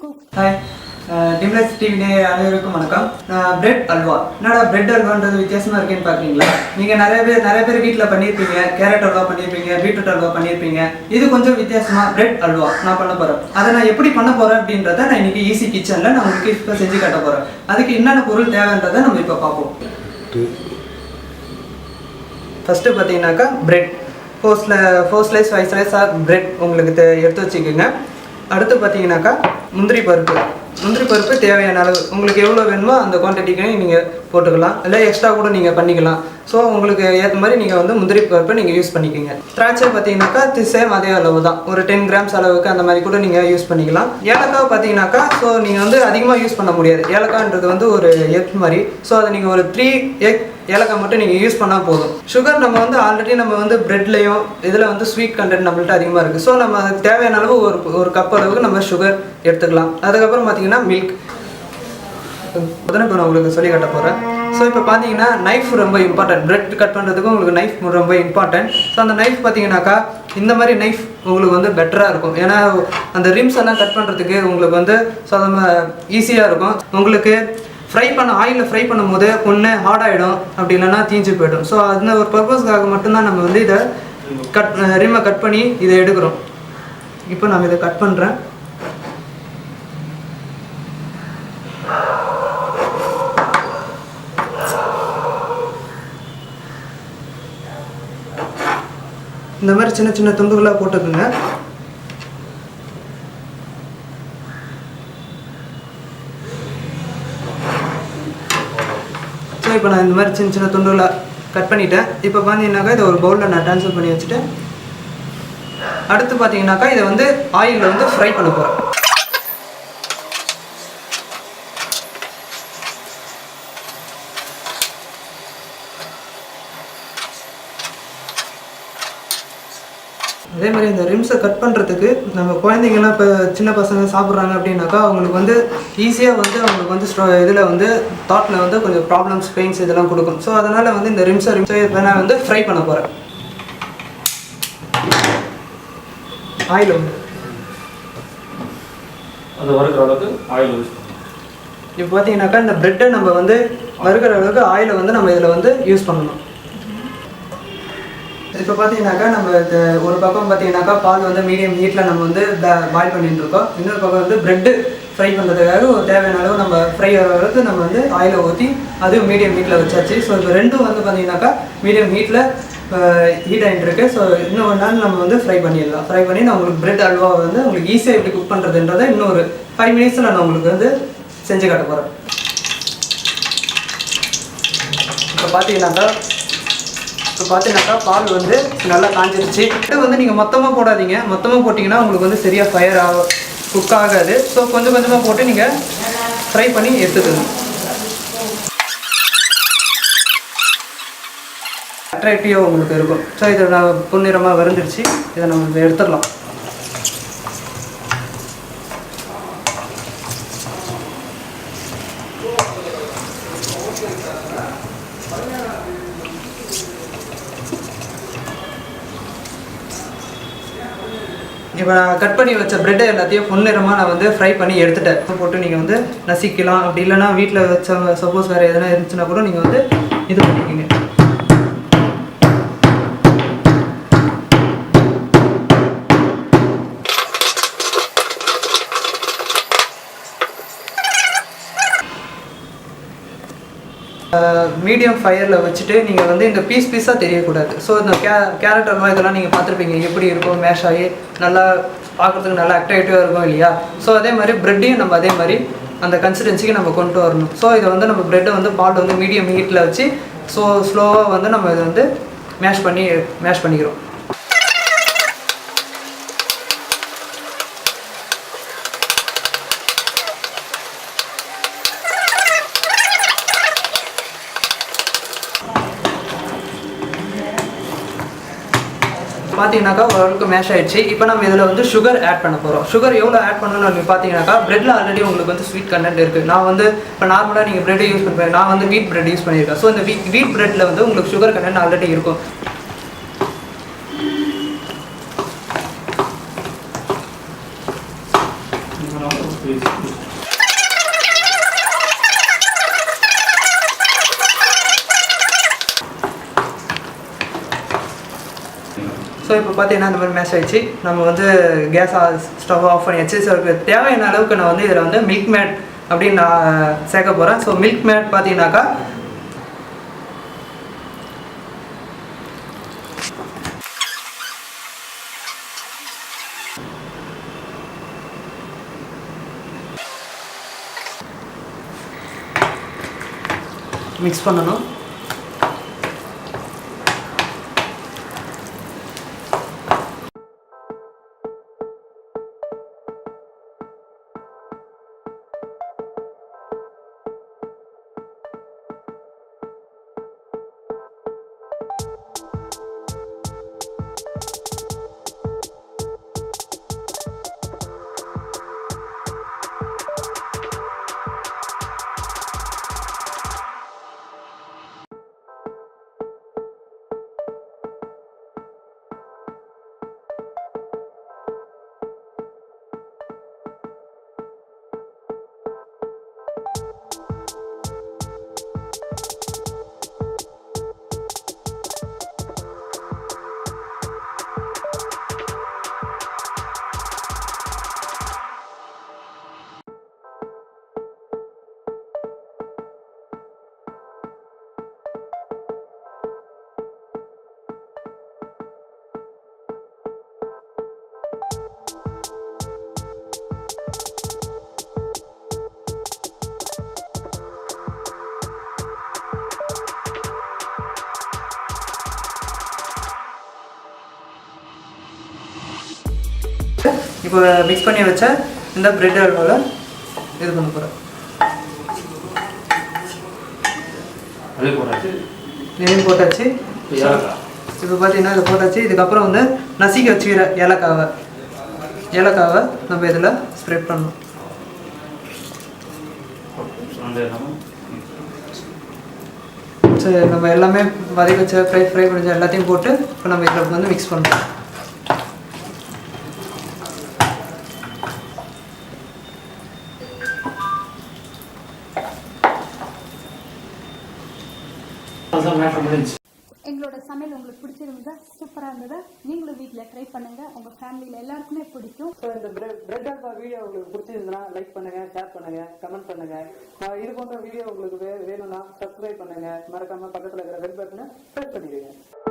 Hi, Dimlights TV அனைவருக்கும் வணக்கம். Bread halwa. என்னடா பிரெட் அல்வான்றது வித்தியாசமா இருக்குன்னு பாக்குறீங்களா? நீங்க நிறைய பேர் வீட்ல பண்ணிருப்பீங்க. கேரட் அல்வா பண்ணிருப்பீங்க, பீட்ரூட் அல்வா பண்ணிருப்பீங்க. இது கொஞ்சம் வித்தியாசமா பிரெட் அல்வா நான் பண்ண போறேன். அதை நான் எப்படி பண்ண போறேன் அப்படின்றத நான் இன்னைக்கு ஈஸி கிச்சன்ல நான் உங்களுக்கு இப்ப செஞ்சு காட்ட போறேன். அதுக்கு என்னென்ன பொருள் தேவைன்றதை நம்ம இப்ப பார்ப்போம். ஃபர்ஸ்ட் பாத்தீங்கன்னாக்கா பிரெட் 4 ஸ்லைஸ் 5 ஸ்லைஸ் பிரெட் உங்களுக்கு எடுத்து வச்சுக்கோங்க. அடுத்து பார்த்தீங்கன்னாக்கா முந்திரி பருப்பு தேவையான அளவு உங்களுக்கு எவ்வளோ வேணுமோ அந்த குவான்டிட்டிக்கு நீங்கள் போட்டுக்கலாம், இல்லை எக்ஸ்ட்ரா கூட நீங்கள் பண்ணிக்கலாம். ஸோ உங்களுக்கு ஏற்ற மாதிரி நீங்கள் வந்து முந்திரி பருப்பை நீங்கள் யூஸ் பண்ணிக்கோங்க. திராட்சை பார்த்தீங்கன்னாக்கா சேம் அதே அளவு தான், ஒரு 10 கிராம்ஸ் அளவுக்கு அந்த மாதிரி கூட நீங்கள் யூஸ் பண்ணிக்கலாம். ஏலக்காய் பார்த்தீங்கன்னாக்கா ஸோ நீங்கள் வந்து அதிகமாக யூஸ் பண்ண முடியாது, ஏலக்காய்ன்றது வந்து ஒரு எக் மாதிரி. ஸோ அதை நீங்கள் ஒரு 3 எக் ஏலக்காய் மட்டும் நீங்கள் யூஸ் பண்ணால் போதும். சுகர் நம்ம வந்து ஆல்ரெடி நம்ம வந்து பிரெட்லையும் இதில் வந்து ஸ்வீட் கண்டென்ட் நம்மள்ட்ட அதிகமாக இருக்குது. ஸோ நம்ம அதுக்கு தேவையான அளவு ஒரு கப் அளவுக்கு நம்ம சுகர் எடுத்துக்கலாம். அதுக்கப்புறம் பார்த்தீங்கன்னா மில்க் இப்போ நான் உங்களுக்கு சொல்லி காட்ட போகிறேன். ஸோ இப்போ பார்த்தீங்கன்னா நைஃப் ரொம்ப இம்பார்ட்டன்ட், பிரெட் கட் பண்ணுறதுக்கு உங்களுக்கு நைஃப் ரொம்ப இம்பார்ட்டன்ட். ஸோ அந்த நைஃப் பார்த்தீங்கன்னாக்கா இந்த மாதிரி நைஃப் உங்களுக்கு வந்து பெட்டராக இருக்கும். ஏன்னா அந்த ரிம்ஸ் எல்லாம் கட் பண்ணுறதுக்கு உங்களுக்கு வந்து ஈஸியாக இருக்கும். உங்களுக்கு ஆயிலில் ஃப்ரை பண்ணும்போது ஒன்று ஹார்ட் ஆகிடும், அப்படி இல்லைன்னா தீஞ்சு போய்டும். ஸோ அந்த ஒரு பர்பஸ்க்காக மட்டும்தான் நம்ம வந்து இதை ரிம்மை கட் பண்ணி இதை எடுக்கிறோம். இப்போ நான் இதை கட் பண்ணுறேன். இந்த மாதிரி சின்ன சின்ன துண்டுகளாக போட்டுக்குங்க. ஸோ இப்போ நான் இந்த மாதிரி சின்ன சின்ன துண்டுகளாக கட் பண்ணிட்டேன். இப்போ பார்த்தீங்கன்னாக்கா இதை ஒரு பவுலில் நான் ட்ரான்ஸ்ஃபர் பண்ணி வச்சுட்டு அடுத்து பார்த்தீங்கன்னாக்கா இதை வந்து ஆயிலில் வந்து ஃப்ரை பண்ண போகிறேன். அதே மாதிரி இந்த ரிம்ஸை கட் பண்ணுறதுக்கு நம்ம குழந்தைங்கள்லாம் இப்போ சின்ன பசங்க சாப்பிட்றாங்க அப்படின்னாக்கா அவங்களுக்கு வந்து ஈஸியாக வந்து அவங்களுக்கு வந்து இதில் வந்து தாட்டில் வந்து கொஞ்சம் ப்ராப்ளம்ஸ், பெயின்ஸ் இதெல்லாம் கொடுக்கும். ஸோ அதனால் வந்து இந்த ரிம்ஸை நான் வந்து ஃப்ரை பண்ண போகிறேன். ஆயில் வந்து அது வறுக்கிற அளவுக்கு ஆயில் யூஸ். இப்போ பார்த்தீங்கன்னாக்கா இந்த ப்ரெட்டை நம்ம வந்து வறுக்கிற அளவுக்கு ஆயிலை வந்து நம்ம இதில் வந்து யூஸ் பண்ணணும். இப்போ பார்த்தீங்கன்னாக்கா நம்ம ஒரு பக்கம் பார்த்தீங்கன்னாக்கா பால் வந்து மீடியம் ஹீட்டில் நம்ம வந்து பாயில் பண்ணிட்டு இருக்கோம். இன்னொரு பக்கம் வந்து ப்ரெட்டு ஃப்ரை பண்ணுறதுக்காக ஒரு தேவையான அளவு நம்ம ஃப்ரை அளவுக்கு நம்ம வந்து ஆயிலை ஊற்றி அதுவும் மீடியம் ஹீட்டில் வச்சாச்சு. ஸோ இப்போ ரெண்டும் வந்து பார்த்தீங்கன்னாக்கா மீடியம் ஹீட்டில் ஹீட் ஆகிட்டு இருக்கு. ஸோ இன்னும் ஒரு நாள் நம்ம வந்து ஃப்ரை பண்ணிடலாம். ஃப்ரை பண்ணி நான் உங்களுக்கு ப்ரெட் அல்வா வந்து உங்களுக்கு ஈஸியாக எப்படி குக் பண்ணுறதுன்றதை இன்னும் ஒரு 5 மினிட்ஸில் நான் உங்களுக்கு வந்து செஞ்சு காட்ட போகிறேன். இப்போ பார்த்தீங்கன்னாக்கா பால் வந்து நல்லா காஞ்சிருச்சு. இதை வந்து நீங்கள் மொத்தமாக போடாதீங்க, மொத்தமாக போட்டிங்கன்னா உங்களுக்கு வந்து சரியாக குக் ஆகாது. ஸோ கொஞ்சம் கொஞ்சமாக போட்டு நீங்கள் ஃப்ரை பண்ணி எடுத்துக்கணும். அட்ராக்டிவாக உங்களுக்கு இருக்கும். ஸோ இதை நான் பொன்னிறமாக வரைஞ்சிருச்சு, இதை நம்ம எடுத்துடலாம். இப்போ நான் கட் பண்ணி வச்ச ப்ரெட்டை எல்லாத்தையும் பொன்னிறமாக நான் வந்து ஃப்ரை பண்ணி எடுத்துட்டேன். போட்டு நீங்கள் வந்து நசிக்கலாம், அப்படி இல்லைனா வீட்டில் வச்ச சப்போஸ் வேறு எதனா இருந்துச்சுன்னா கூட நீங்கள் வந்து இது பண்ணிக்கிங்க. மீடியம் ஃபயரில் வச்சுட்டு நீங்கள் வந்து இந்த பீஸாக தெரியக்கூடாது. ஸோ இந்த கேரட் அல்வா இதெல்லாம் நீங்கள் பார்த்துருப்பீங்க எப்படி இருக்கும், மேஷ் ஆகி நல்லா பார்க்குறதுக்கு நல்லா அட்ராக்டிவாக இருக்கும் இல்லையா? ஸோ அதே மாதிரி ப்ரெட்டையும் நம்ம அதே மாதிரி அந்த கன்சிஸ்டன்சிக்கு நம்ம கொண்டு வரணும். ஸோ இதை வந்து நம்ம ப்ரெட்டை வந்து பால் வந்து மீடியம் ஹீட்டில் வச்சு ஸ்லோவாக வந்து நம்ம இதை வந்து மேஷ் பண்ணிக்கிறோம். பார்த்தீங்கன்னாக்கா ஓரளவுக்கு மேஷ் ஆகிடுச்சு. இப்போ நம்ம இதில் வந்து சுகர் ஆட் பண்ண போகிறோம். சுகர் எவ்வளோ ஆட் பண்ணணும்னு நீங்கள் பார்த்தீங்கன்னாக்கா ப்ரெட்டில் ஆல்ரெடி உங்களுக்கு வந்து ஸ்வீட் கண்டென்ட் இருக்குது. நான் வந்து இப்போ நார்மலாக நீங்கள் ப்ரெட் யூஸ் பண்ணுறேன், நான் வந்து வீட் ப்ரெட் யூஸ் பண்ணியிருக்கேன். ஸோ இந்த வீட் ப்ரெட்டில் வந்து உங்களுக்கு சுகர் கண்டென்ட் ஆல்ரெடி இருக்கும். ஸோ இப்போ பார்த்தீங்கன்னா இந்த மாதிரி மேஷ் ஆயிடுச்சு. நம்ம வந்து கேஸ் ஸ்டவ் ஆஃப் பண்ணியாச்சு. ஸோ தேவையான அளவுக்கு நான் வந்து இதில் வந்து மில்க் மேட் அப்படின்னு நான் சேர்க்க போகிறேன். ஸோ மில்க் மேட் பார்த்தீங்கன்னாக்கா மிக்ஸ் பண்ணணும். இப்போ மிக்ஸ் பண்ணி வச்ச இந்த பிரெட் அல்வாவில் இது பண்ண போகிறேன். இதையும் போட்டாச்சு. இப்போ பார்த்தீங்கன்னா இதை போட்டாச்சு. இதுக்கப்புறம் வந்து நசுக்கி வச்சுக்கிற ஏலக்காவை நம்ம இதில் ஸ்ப்ரெட் பண்ணணும். சரி, நம்ம எல்லாமே வதக்கி வச்ச ஃப்ரை பண்ணி எல்லாத்தையும் போட்டு இப்போ நம்ம இதில் வந்து மிக்ஸ் பண்ணுறோம். எங்களோட சமையல் உங்களுக்கு பிடிச்சிருந்தா சூப்பராக இருந்ததா? நீங்களும் வீட்டில் ட்ரை பண்ணுங்க, உங்க ஃபேமிலியில் எல்லாருக்குமே பிடிக்கும். ஸோ இந்த பிரெட் அல்வா வீடியோ உங்களுக்கு பிடிச்சிருந்ததுன்னா லைக் பண்ணுங்க, ஷேர் பண்ணுங்க, கமெண்ட் பண்ணுங்க. இது போன்ற வீடியோ உங்களுக்கு வேணும்னா சப்ஸ்கிரைப் பண்ணுங்க. மறக்காம பக்கத்தில் இருக்கிற பெல் பட்டனை ப்ரெஸ் பண்ணிடுங்க.